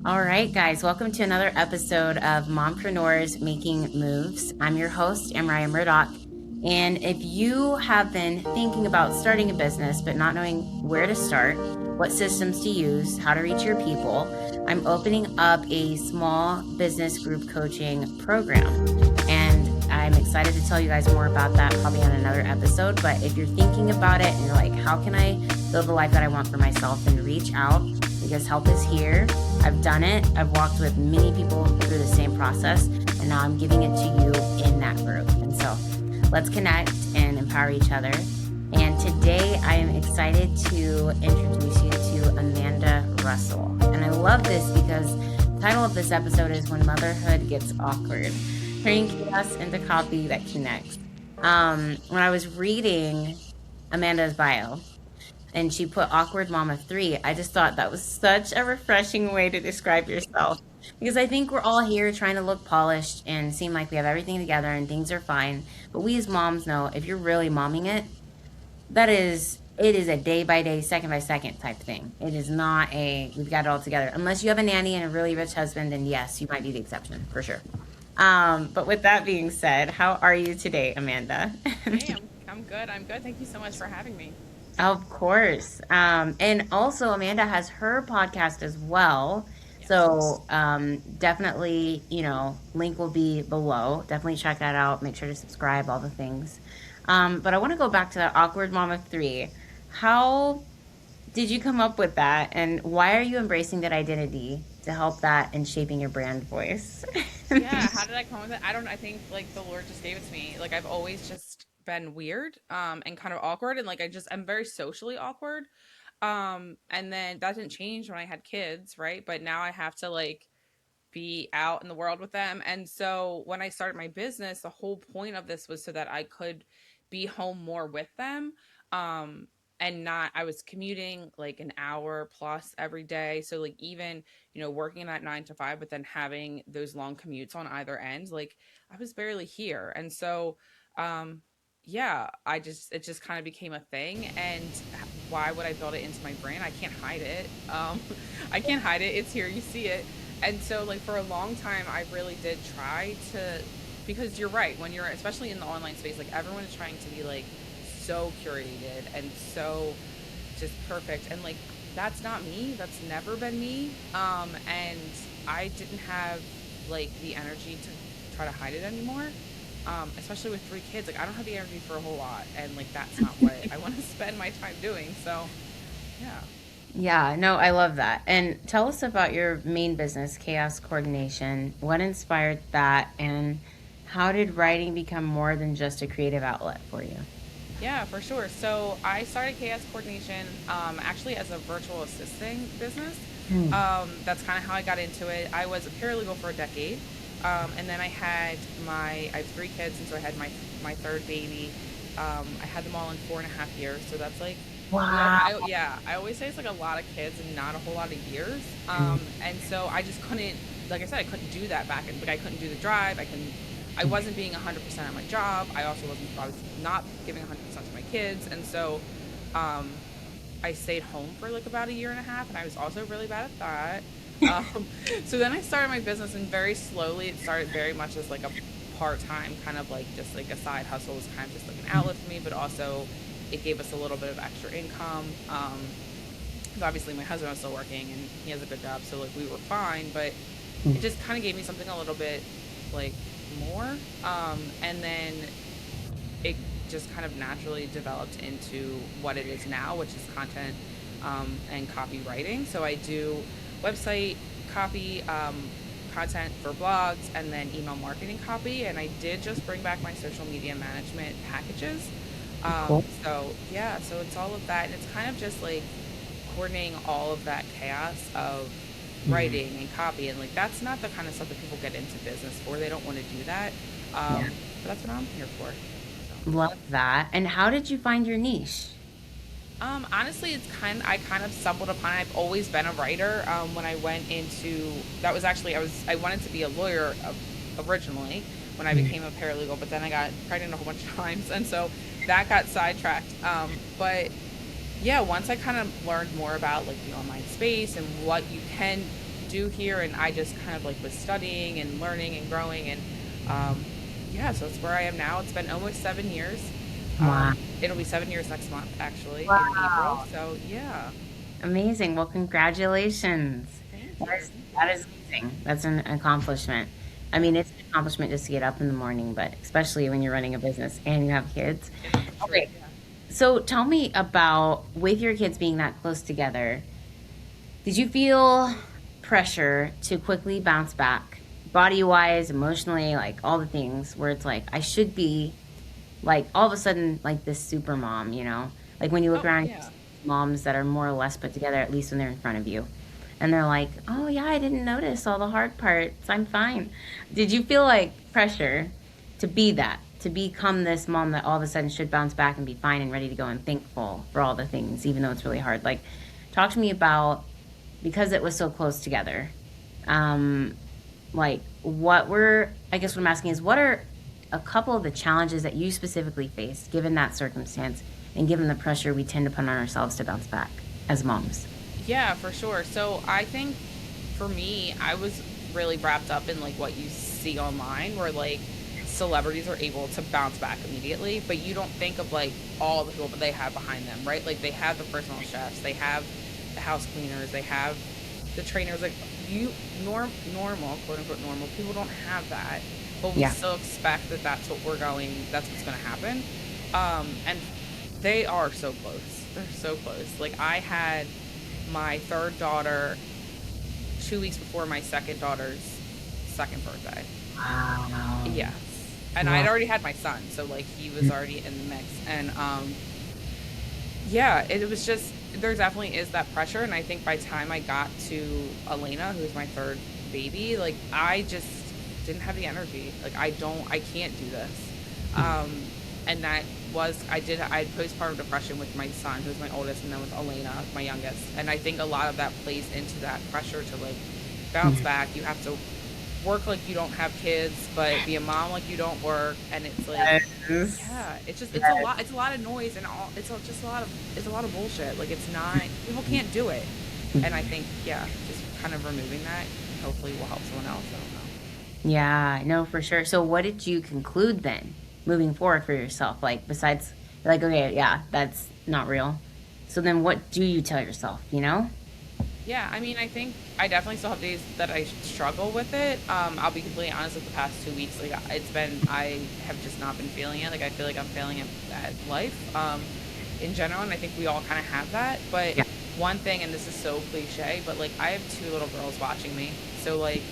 All right, guys, welcome to another episode of Mompreneurs Making Moves. I'm your host, Amraya Murdoch. And if you have been thinking about starting a business but not knowing where to start, what systems to use, how to reach your people, I'm opening up a small business group coaching program. And I'm excited to tell you guys more about that probably on another episode. But if you're thinking about it and you're like, how can I build the life that I want for myself, then reach out because help is here. I've done it. I've walked with many people through the same process, and now I'm giving it to you in that group. And so let's connect and empower each other. And today I am excited to introduce you to Amanda Russell. And I love this because the title of this episode is When Motherhood Gets Awkward, Turning Chaos into Copy That Connects. When I was reading Amanda's bio, and she put awkward mama 3, I just thought that was such a refreshing way to describe yourself, because I think we're all here trying to look polished and seem like we have everything together and things are fine, but we as moms know if you're really momming it, it is a day by day, second by second type thing. It is not a we've got it all together, unless you have a nanny and a really rich husband, and yes, you might be the exception for sure. But with that being said, how are you today, Amanda? Hey, I'm good. I'm good. Thank you so much for having me. Of course. And also, Amanda has her podcast as well. Yes. So definitely, link will be below. Definitely check that out. Make sure to subscribe, all the things. But I want to go back to that awkward mama 3. How did you come up with that? And why are you embracing that identity to help that in shaping your brand voice? Yeah. How did I come with it? I don't know. I think like the Lord just gave it to me. Like I've always just been weird, and kind of awkward, and like I'm very socially awkward. And then that didn't change when I had kids, right? But now I have to like be out in the world with them. And so when I started my business, the whole point of this was so that I could be home more with them. Um, and not, I was commuting like an hour plus every day. So, like, even, working that 9 to 5, but then having those long commutes on either end, like, I was barely here. And so, yeah, it just kind of became a thing. And why would I build it into my brand? I can't hide it. I can't hide it. It's here. You see it. And so, like, for a long time, I really did try to, because you're right, when you're, especially in the online space, like, everyone is trying to be, like, so curated and so just perfect. And, like, that's not me. That's never been me. And I didn't have, like, the energy to try to hide it anymore. Especially with 3 kids. Like, I don't have the energy for a whole lot. And, like, that's not what I want to spend my time doing. So, yeah. Yeah, no, I love that. And tell us about your main business, Chaos Coordination. What inspired that, and how did writing become more than just a creative outlet for you? Yeah, for sure. So I started Chaos Coordination actually as a virtual assisting business. Hmm. That's kind of how I got into it. I was a paralegal for a decade, and then I have 3 kids, and so I had my third baby. I had them all in 4.5 years, so that's like, Wow. yeah, I always say it's like a lot of kids and not a whole lot of years. And so I just couldn't, like I said, I couldn't do that back, and like I couldn't do the drive. I wasn't being 100% at my job. I was not giving 100% to my kids. And so um, I stayed home for like about a year and a half, and I was also really bad at that. Um, so then I started my business, and very slowly it started very much as like a part-time kind of like just like a side hustle. It was kind of just like an outlet for me, but also it gave us a little bit of extra income. 'Cause obviously my husband was still working and he has a good job, so like we were fine, but it just kind of gave me something a little bit like more. And then it just kind of naturally developed into what it is now, which is content and copywriting. So I do website copy, content for blogs, and then email marketing copy. And I did just bring back my social media management packages. Cool. So yeah, so it's all of that. And it's kind of just like coordinating all of that chaos of Mhm. writing and copy, and like that's not the kind of stuff that people get into business for. They don't want to do that. Yeah. But that's what I'm here for. So Love that. And how did you find your niche? honestly, I kind of stumbled upon it. I've always been a writer. When I went into that was actually I wanted to be a lawyer originally when I Mm. became a paralegal, but then I got pregnant a whole bunch of times, and so that got sidetracked. But yeah, once I kind of learned more about like the online space and what you can do here, and I just kind of like was studying and learning and growing, and yeah, so it's where I am now. It's been almost 7 years. Wow. It'll be 7 years next month, actually, in April. Wow. So yeah, Amazing. Well, congratulations. thank That you, is, thank that you. is amazing. That's an accomplishment. I Yeah, mean, it's an accomplishment just to get up in the morning, but especially when you're running a business and you have kids. it's true. Okay. So tell me about with your kids being that close together, did you feel pressure to quickly bounce back, body wise, emotionally, like all the things where it's like, I should be like all of a sudden like this super mom, you know? Like when you look Oh around, yeah. moms that are more or less put together, at least when they're in front of you. And they're like, oh, yeah, I didn't notice all the hard parts. I'm fine. Did you feel like pressure to be that, to become this mom that all of a sudden should bounce back and be fine and ready to go and thankful for all the things, even though it's really hard? Like, talk to me about, because it was so close together, um, like, what were, I guess what I'm asking is, what are a couple of the challenges that you specifically faced given that circumstance and given the pressure we tend to put on ourselves to bounce back as moms? Yeah, for sure. So I think for me, I was really wrapped up in like what you see online where like celebrities are able to bounce back immediately, but you don't think of like all the people that they have behind them, right? Like they have the personal chefs, they have the house cleaners, they have the trainers. Like you normal, quote unquote normal people don't have that, but we Yeah. still expect that that's what we're going, that's what's going to happen. And they are so close. They're so close. Like I had my third daughter 2 weeks before my second daughter's second birthday. Wow. Yes. And I'd Wow. already had my son, so like he was already in the mix. And yeah, it was just there definitely is that pressure, and I think by the time I got to Elena, who's my third baby, like I just didn't have the energy. Like I can't do this. Um and that was I had postpartum depression with my son, who's my oldest, and then with Elena, my youngest. And I think a lot of that plays into that pressure to like bounce back. You have to work like you don't have kids, but be a mom like you don't work, and it's like, Yes. yeah, it's a Yes. lot. It's a lot of noise, and just a lot of bullshit. Like it's not people can't do it, and I think yeah, just kind of removing that hopefully will help someone else. I don't know. Yeah, no, for sure. So what did you conclude then moving forward for yourself? Like besides like, okay, yeah, that's not real. So then what do you tell yourself, you know? Yeah, I mean, I think I definitely still have days that I struggle with it. I'll be completely honest. Like the past 2 weeks, like I have just not been feeling it. Like I feel like I'm failing at life, in general, and I think we all kind of have that. But Yeah. one thing, and this is so cliche, but like I have two little girls watching me, so like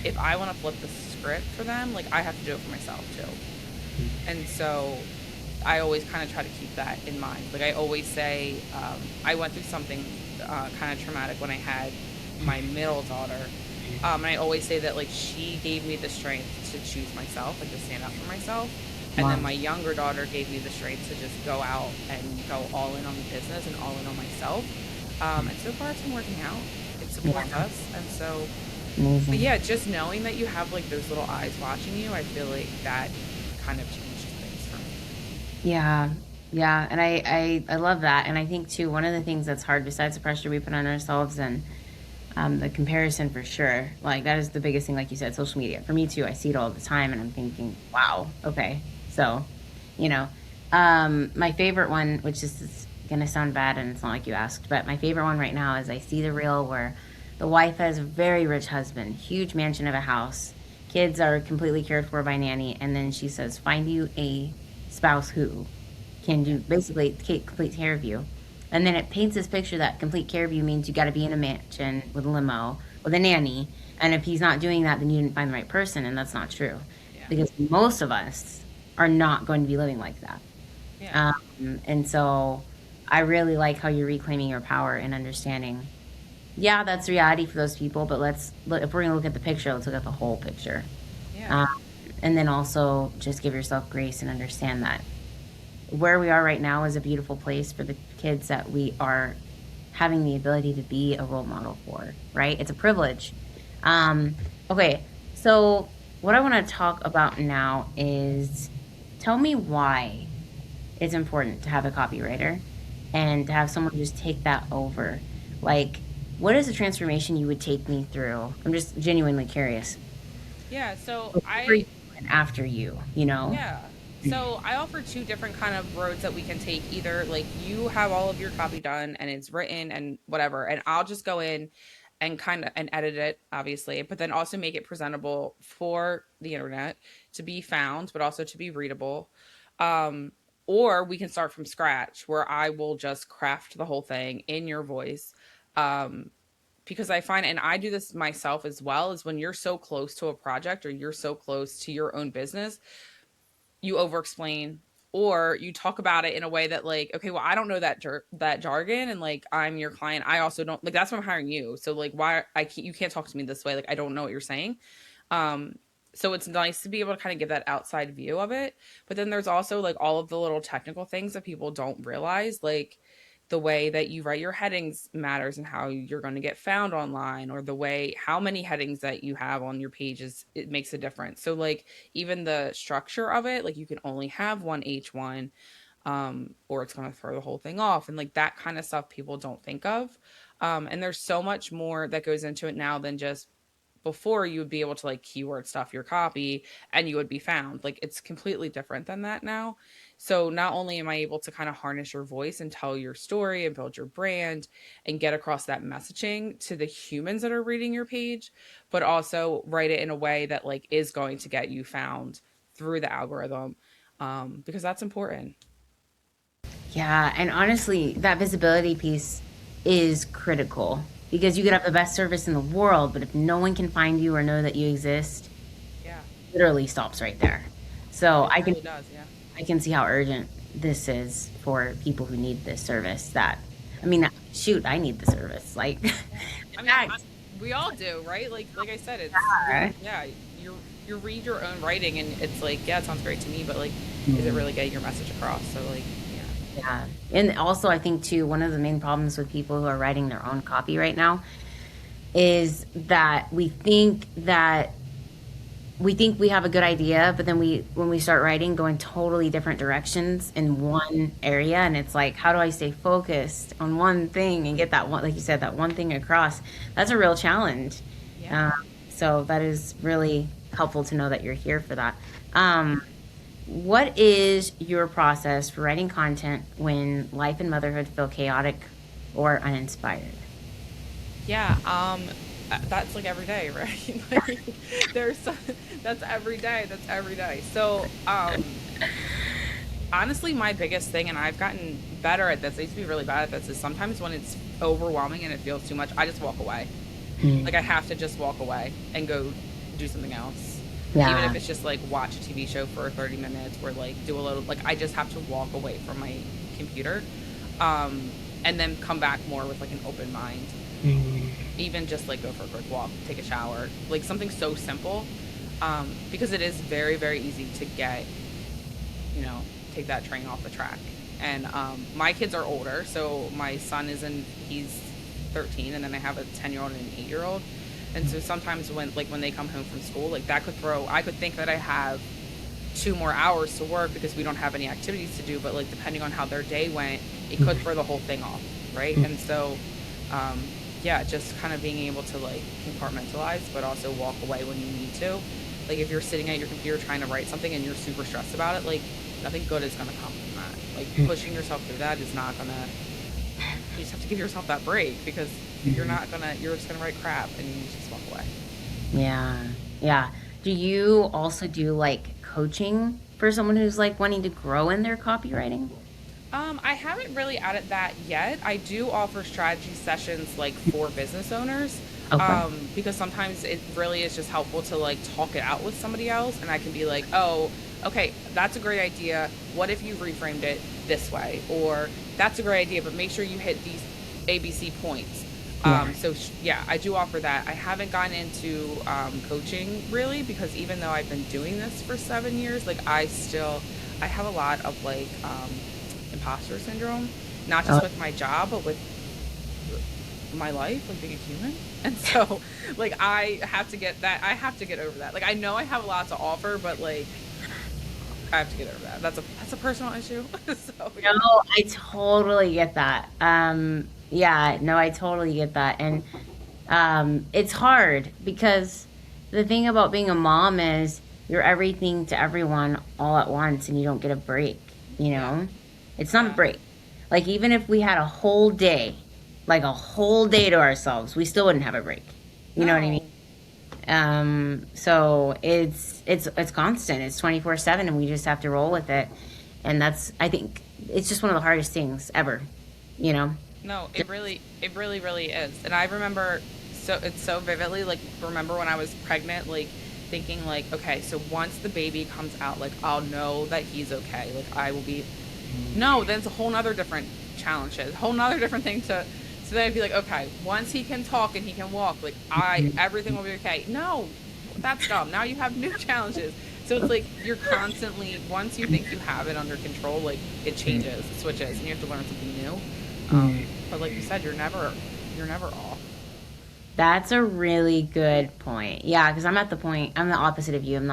if I want to flip the script for them, like I have to do it for myself too. And so I always kind of try to keep that in mind. Like I always say, I went through something kind of traumatic when I had my middle daughter. And I always say that like she gave me the strength to choose myself and to stand up for myself. And then Wow. my younger daughter gave me the strength to just go out and go all in on the business and all in on myself. And so far it's been working out. It Yeah. supports us. And so, but Amazing. yeah, just knowing that you have like those little eyes watching you, I feel like that kind of changes things for me. Yeah. Yeah. And I love that. And I think too, one of the things that's hard besides the pressure we put on ourselves and the comparison for sure, like that is the biggest thing, like you said, social media. For me too, I see it all the time and I'm thinking, wow, okay. So, you know, my favorite one, which is gonna sound bad and it's not like you asked, but my favorite one right now is I see the reel where the wife has a very rich husband, huge mansion of a house, kids are completely cared for by nanny, and then she says, find you a spouse who can do basically take complete care of you. And then it paints this picture that complete care of you means you got to be in a mansion with a limo with a nanny. And if he's not doing that, then you didn't find the right person. And that's not true Yeah. because most of us are not going to be living like that. Yeah. And so I really like how you're reclaiming your power and understanding. Yeah, that's reality for those people, but let's look, if we're going to look at the picture, let's look at the whole picture. Yeah. Um, and then also just give yourself grace and understand that where we are right now is a beautiful place for the kids that we are having the ability to be a role model for, right? It's a privilege. Um, okay, so what I want to talk about now is tell me why it's important to have a copywriter and to have someone just take that over. Like, what is the transformation you would take me through? I'm just genuinely curious. Yeah, so Before you and after you, you know? yeah. So I offer two different kind of roads that we can take. Either like you have all of your copy done and it's written and whatever, and I'll just go in and kind of and edit it, obviously, but then also make it presentable for the internet to be found, but also to be readable. Um, or we can start from scratch where I will just craft the whole thing in your voice. Um, because I find, and I do this myself as well, is when you're so close to a project or you're so close to your own business, you over explain or you talk about it in a way that like, okay, well, I don't know that jargon, and like I'm your client, I also don't, like, that's why I'm hiring you, so like why you can't talk to me this way, like I don't know what you're saying. um so it's nice to be able to kind of give that outside view of it, but then there's also like all of the little technical things that people don't realize, like the way that you write your headings matters and how you're going to get found online, or the way how many headings that you have on your pages, it makes a difference. So like even the structure of it, like you can only have one H1, or it's going to throw the whole thing off, and like that kind of stuff people don't think of. And there's so much more that goes into it now than just before you would be able to like keyword stuff your copy and you would be found. Like it's completely different than that now. So not only am I able to kind of harness your voice and tell your story and build your brand and get across that messaging to the humans that are reading your page, but also write it in a way that like is going to get you found through the algorithm, because that's important. Yeah, and honestly, that visibility piece is critical because you could have the best service in the world, but if no one can find you or know that you exist, Yeah, literally stops right there. So it really does. Yeah. I can see how urgent this is for people who need this service. That I mean, shoot, I need the service. Like, Yeah. I mean, facts. we all do, right? Like I said, it's you're, Yeah. yeah, you read your own writing and it's like, yeah, it sounds great to me, but like, is it really getting your message across? So like, yeah. Yeah. And also, I think too, one of the main problems with people who are writing their own copy right now is that we think we have a good idea, but then when we start writing, go in totally different directions in one area, and it's like, how do I stay focused on one thing and get that one, like you said, that one thing across? That's a real challenge. Yeah. So that is really helpful to know that you're here for that. What is your process for writing content when life and motherhood feel chaotic or uninspired? Yeah, that's like every day, right? Like, there's some, that's every day. That's every day. So, honestly, my biggest thing, and I've gotten better at this. I used to be really bad at this. Is sometimes when it's overwhelming and it feels too much, I just walk away. Like I have to just walk away and go do something else. Even Yeah. if it's just like watch a TV show for 30 minutes or like do a little, like I just have to walk away from my computer, um, and then come back more with like an open mind. Even just like go for a quick walk, take a shower, like something so simple, because it is very, very easy to get, you know, take that train off the track. And my kids are older, so my son he's 13, and then I have a 10-year-old and an 8-year-old. And so sometimes when they come home from school, like I could think that I have 2 more hours to work because we don't have any activities to do, but like depending on how their day went, it could throw the whole thing off, right? And so, um, yeah, just kind of being able to like compartmentalize, but also walk away when you need to. Like if you're sitting at your computer trying to write something and you're super stressed about it, like nothing good is gonna come from that. Like pushing yourself through that is not gonna. You just have to give yourself that break, because you're just gonna write crap and you just walk away. Yeah. Yeah. Do you also do like coaching for someone who's like wanting to grow in their copywriting? I haven't really added that yet. I do offer strategy sessions like for business owners, Okay. because sometimes it really is just helpful to like talk it out with somebody else, and I can be like, oh, okay, that's a great idea. What if you reframed it this way? Or that's a great idea, but make sure you hit these ABC points. Yeah. Yeah, I do offer that. I haven't gotten into coaching really, because even though I've been doing this for 7 years, like I have a lot of like imposter syndrome, not just Uh, with my job, but with my life, like being a human. And so, like, I have to get over that. Like, I know I have a lot to offer, but like, I have to get over that. That's a personal issue. So, yeah. no, I totally get that. Yeah, no, I totally get that. And it's hard because the thing about being a mom is you're everything to everyone all at once and you don't get a break, you Yeah. know? It's not a Yeah. break. Like, even if we had a whole day, like a whole day to ourselves, we still wouldn't have a break. You know what I mean? No. So it's constant. It's 24/7 and we just have to roll with it. And that's, I think it's just one of the hardest things ever, you know? No, it really, really is. And I remember it's so vividly, like, remember when I was pregnant, like, thinking, like, okay, so once the baby comes out, like, I'll know that he's okay. Like, I will be, no, then it's a whole nother different challenge, a whole nother different thing so then I'd be like, okay, once he can talk and he can walk, like, everything will be okay. No, that's dumb. Now you have new challenges. So it's like you're constantly, once you think you have it under control, like, it changes, it switches, and you have to learn something new. But like you said, you're never off. That's a really good point. Yeah, because I'm the opposite of you. I'm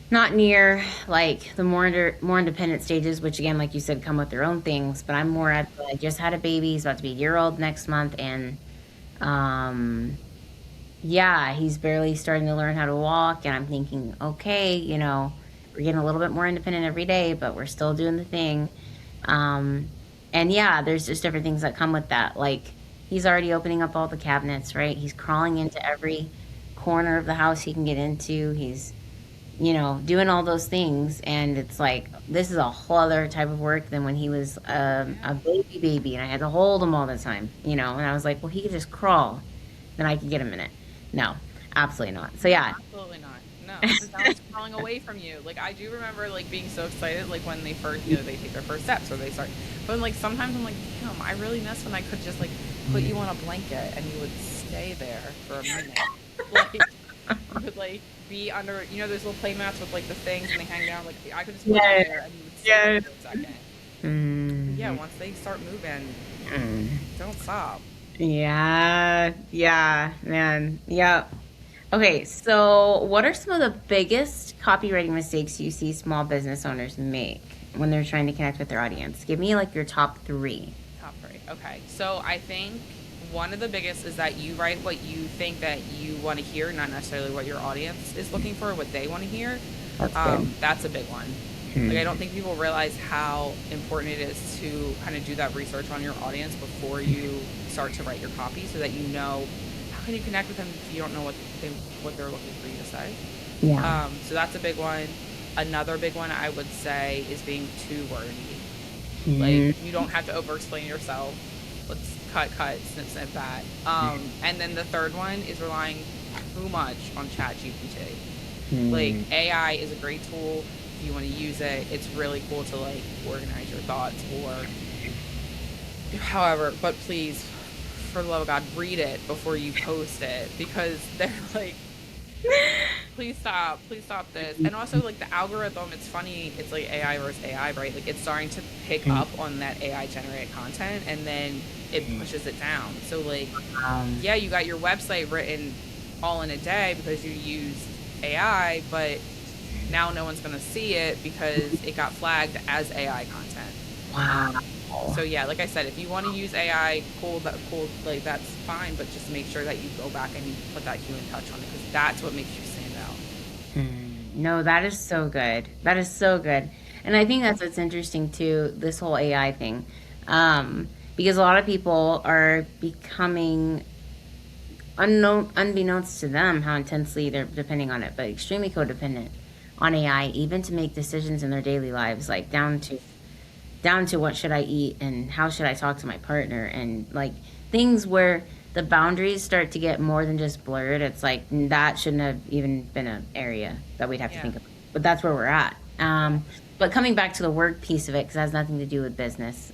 not near like the more independent stages, which again, like you said, come with their own things. But I'm more at I just had a baby. He's about to be a year old next month, and um, yeah, he's barely starting to learn how to walk. And I'm thinking, okay, we're getting a little bit more independent every day, but we're still doing the thing. Um, and yeah, there's just different things that come with that. Like he's already opening up all the cabinets, right? He's crawling into every corner of the house he can get into. He's doing all those things. And it's like, this is a whole other type of work than when he was a baby and I had to hold him all the time, and I was like, well, he could just crawl. Then I could get him in it. No, absolutely not. So No, yeah. absolutely not. No, because now it's crawling away from you. Like, I do remember, like, being so excited, like, when they first, they take their first steps or they start. But like sometimes I'm like, damn, I really miss when I could just like put you on a blanket and you would stay there for a minute. Like, you would like be under, those little play mats with like the things and they hang down. Like, I could just put you there and you would stay there for a second. Yeah, once they start moving, don't stop. Yeah, man. Yep. Okay, so what are some of the biggest copywriting mistakes you see small business owners make when they're trying to connect with their audience? Give me like your top three. Top three. Okay. So I think one of the biggest is that you write what you think that you want to hear, not necessarily what your audience is looking for, what they want to hear. That's good. That's a big one. Like, I don't think people realize how important it is to kind of do that research on your audience before you start to write your copy, so that how can you connect with them if you don't know what they're looking for you to say. Yeah. So that's a big one. Another big one I would say is being too wordy. Like, you don't have to over explain yourself. Let's cut, snip, snip that. And then the third one is relying too much on ChatGPT. Like, AI is a great tool. If you want to use it, it's really cool to like organize your thoughts or however, but please, for the love of God, read it before you post it, because they're like, please stop this. And also, like, the algorithm, it's funny, it's like AI versus AI, right? Like, it's starting to pick up on that AI generated content and then it pushes it down. So like, yeah, you got your website written all in a day because you used AI, but now no one's going to see it because it got flagged as AI content. Wow. So yeah, like I said, if you want to use AI, cool, like, that's fine, but just make sure that you go back and you put that human touch on it, because that's what makes you stand out. No, that is so good. That is so good. And I think that's what's interesting too, this whole AI thing. Because a lot of people are becoming unbeknownst to them how intensely they're depending on it, but extremely codependent on AI, even to make decisions in their daily lives, like down to what should I eat and how should I talk to my partner, and like things where the boundaries start to get more than just blurred. It's like that shouldn't have even been an area that we'd have to think about. But that's where we're at. But coming back to the work piece of it, because it has nothing to do with business.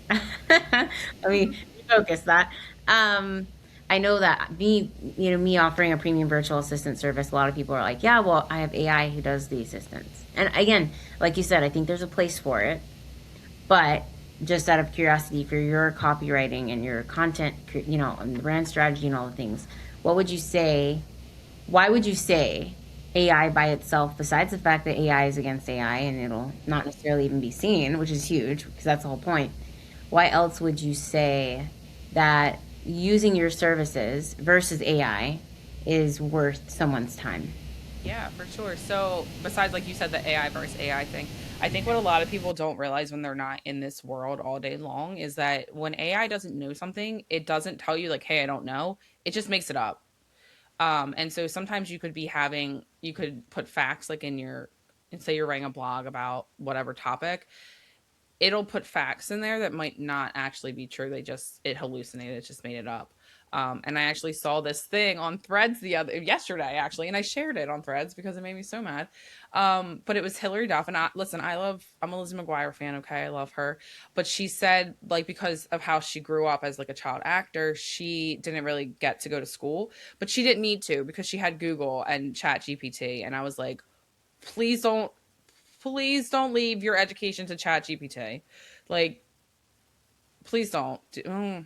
Let me focus that. I know that me offering a premium virtual assistant service, a lot of people are like, yeah, well, I have AI who does the assistants. And again, like you said, I think there's a place for it. But just out of curiosity, for your copywriting and your content, and the brand strategy and all the things, what would you say? Why would you say AI by itself, besides the fact that AI is against AI and it'll not necessarily even be seen, which is huge because that's the whole point? Why else would you say that using your services versus AI is worth someone's time. Yeah, for sure. So besides, like you said, the AI versus AI thing, I think what a lot of people don't realize when they're not in this world all day long is that when AI doesn't know something, it doesn't tell you like, hey, I don't know. It just makes it up. And so sometimes you could put facts like in your, and say you're writing a blog about whatever topic, it'll put facts in there that might not actually be true. It hallucinated, it just made it up. And I actually saw this thing on Threads yesterday actually, and I shared it on Threads because it made me so mad. But it was Hillary Duff, and listen, I'm a Lizzie McGuire fan. Okay, I love her, but she said like because of how she grew up as like a child actor, she didn't really get to go to school, but she didn't need to because she had Google and Chat GPT, and I was like, please don't leave your education to Chat GPT. Like, please don't do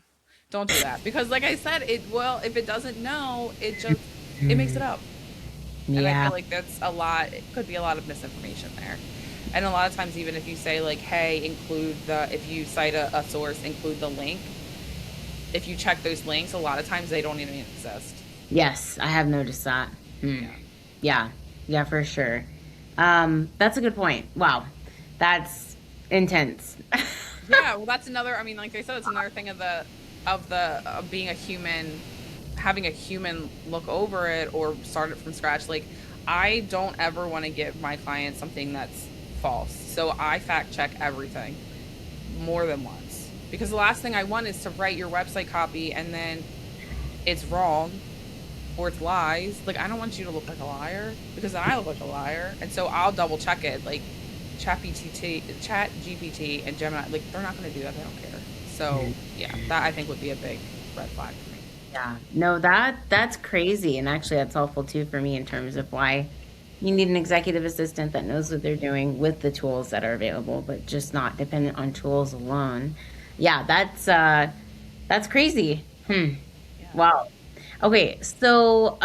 that, because like I said, if it doesn't know, it makes it up. And I Yeah. feel like it could be a lot of misinformation there. And a lot of times, even if you say like, hey, if you cite a source, include the link, if you check those links, a lot of times they don't even exist. Yes, I have noticed that. Yeah. Yeah, yeah, for sure. That's a good point. Wow, that's intense. Yeah, well, that's another. I mean, like I said, it's another thing of being a human, having a human look over it or start it from scratch. Like, I don't ever want to give my clients something that's false, so I fact check everything more than once, because the last thing I want is to write your website copy and then it's wrong or it's lies. Like, I don't want you to look like a liar, because then I look like a liar, and so I'll double check it. Like, Chat GPT and Gemini, like, they're not going to do that. They don't care. So yeah, that I think would be a big red flag for me. Yeah, no, that's crazy, and actually, that's helpful too for me in terms of why you need an executive assistant that knows what they're doing with the tools that are available, but just not dependent on tools alone. Yeah, that's crazy. Yeah. Wow. Okay, so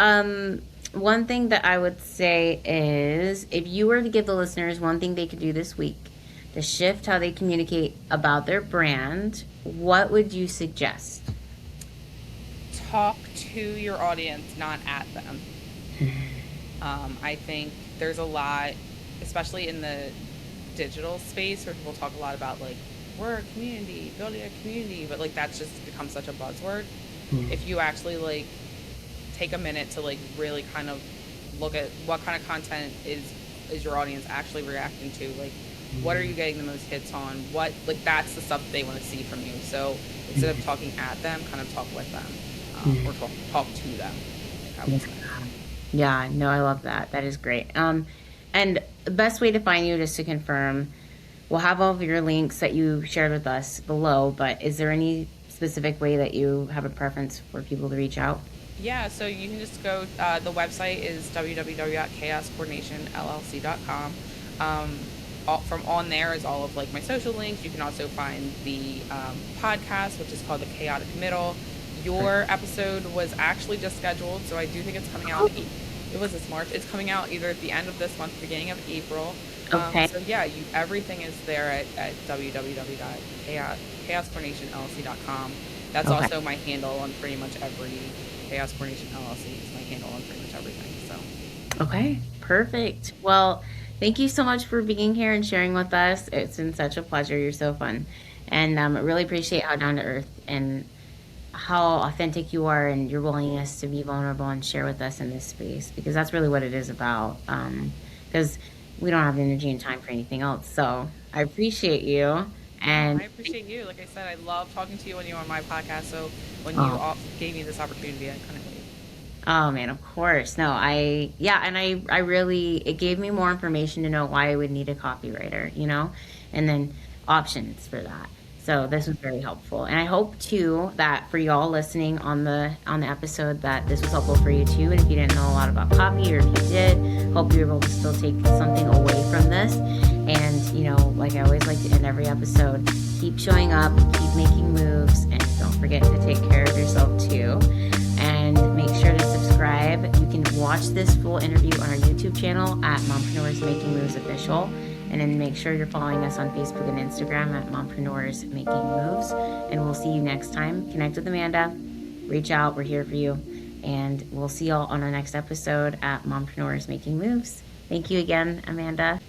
one thing that I would say is if you were to give the listeners one thing they could do this week to shift how they communicate about their brand, what would you suggest? Talk to your audience, not at them. I think there's a lot, especially in the digital space, where people talk a lot about like, we're a community, building a community, but like that's just become such a buzzword. If you actually like take a minute to like really kind of look at what kind of content is your audience actually reacting to, like what are you getting the most hits on, what, like that's the stuff that they want to see from you. So instead of talking at them, kind of talk with them, or talk to them, I would say. Yeah, no, I love that. That is great. And the best way to find you, just to confirm, we'll have all of your links that you shared with us below, but is there any specific way that you have a preference for people to reach out? Yeah, so you can just go, the website is www.chaoscoordinationllc.com. From on there is all of like my social links. You can also find the podcast, which is called The Chaotic Middle. Your episode was actually just scheduled, so I do think it's coming out. It was this March. It's coming out either at the end of this month, beginning of April. Okay. So yeah, everything is there at www.chaoscoordinationllc.com. That's Okay. also my handle on pretty much every. Chaos Coordination LLC is my handle on pretty much everything. So Okay, perfect. Well, thank you so much for being here and sharing with us. It's been such a pleasure. You're so fun. And I really appreciate how down to earth and how authentic you are and your willingness to be vulnerable and share with us in this space, because that's really what it is about. Because we don't have energy and time for anything else. So I appreciate you. And I appreciate you. Like I said, I love talking to you when you're on my podcast. So when you oh, gave me this opportunity, I couldn't wait. oh man, of course. No, yeah, and I really, it gave me more information to know why I would need a copywriter, and then options for that. So this was very helpful. And I hope too that for y'all listening on the episode that this was helpful for you too. And if you didn't know a lot about copy, or if you did, hope you were able to still take something away from this. And, like I always like to end every episode, keep showing up, keep making moves, and don't forget to take care of yourself too. And make sure to subscribe. You can watch this full interview on our YouTube channel at Mompreneurs Making Moves Official. And then make sure you're following us on Facebook and Instagram at Mompreneurs Making Moves. And we'll see you next time. Connect with Amanda. Reach out. We're here for you. And we'll see y'all on our next episode at Mompreneurs Making Moves. Thank you again, Amanda.